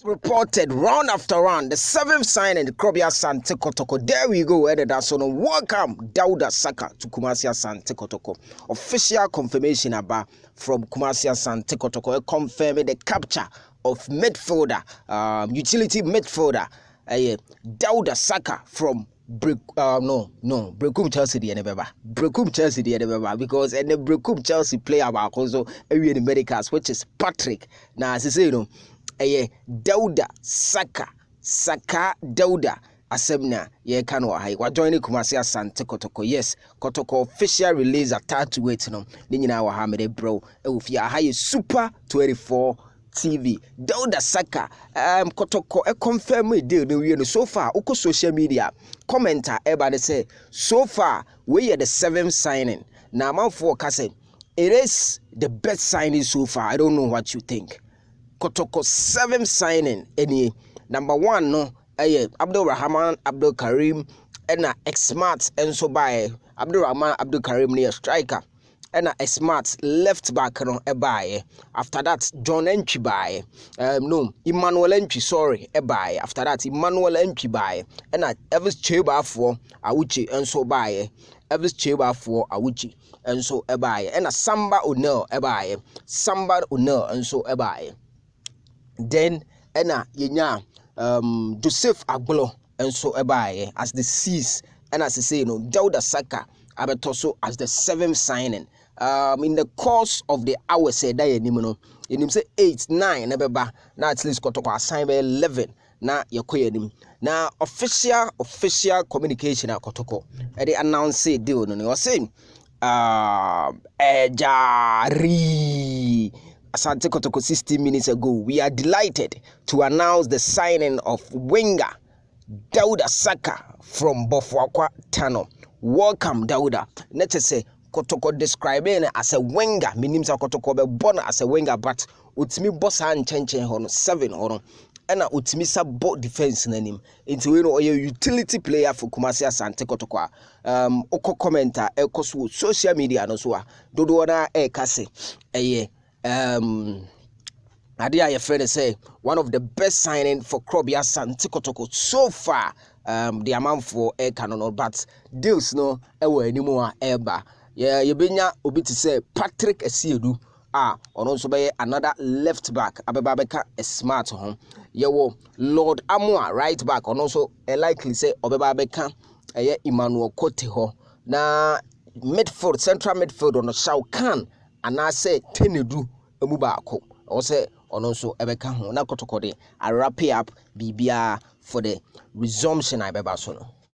Reported round after round, the seventh signing, the Kotoko. There we go, that's on. Welcome, Dauda SAAKA to Kumasi Kotoko. Official confirmation about from Kumasi Kotoko, confirming the capture of midfielder, utility midfielder, Dauda SAAKA from Brekum Chelsea the Nebeba. Brekum Chelsea the Nebeba because and the Brekum Chelsea player about also area in the medicals, which is Patrick. Now as I say, Dauda SAAKA Dauda Asemna ye kanwa hai wa join Kumasi Asante Kotoko. Yes, Kotoko official release attached to it no. Ni nyina wa ha me bro. E wo fia ha Super 24 TV. Dauda SAAKA Kotoko confirm we deal no so far uko social media commenter everybody say so far we are the seventh signing. Now man for kase it is the best signing so far. I don't know what you think. Kotoko 7th signing any number 1 no Abdul Rahman Abdul Karim and X-Smart and so by Abdul Rahman Abdul Karim near striker and X-Smart left back no buy. After that John Entry buy Emmanuel Entry buy. After that Emmanuel Entry buy and Elvis Cheba for Awuchi and so by Elvis Cheba for Awuchi and so buy and Samba O'Neil buy Samba O'Neil and so buy. Then yenya Joseph Agbolo and so as the C's and as I say Dauda SAAKA abetoso as the 7th signing. In the course of the hour say that you say 8 9 nebeba now at least Kotoko assign by 11 na yakoyenim now official communication at Kotoko and they announce it deal no was saying Ejari Asante Kotoko 60 minutes ago, we are delighted to announce the signing of winger Dauda SAAKA from Bofoakwa Tano. Welcome, Dauda. Let's say Kotoko describing as a winger. Meaning Kotoko be born as a winger, but utimi boss and change hono 7 hono. And utimi sa both defense na him. Into a utility player for Kumasi Asante Kotoko. Oko commenter ekosu social media no so dodo na kase Adia your friend say one of the best signing for Krobia Asante Kotoko so far. The amount for air cannon, but deals no anymore eba. Yeah, you benya obi to say Patrick Esiedu on also by another left back Abebabeka a smart home. Yewo Lord Amwa right back on also likely say Obebabeka Emmanuel Kotoko. Na midfield central midfield on the Shaukan and I say Tenedu Emubako or say on also Ebeka ho na Kotoko de I wrap it up bibia for the resumption I bebasono.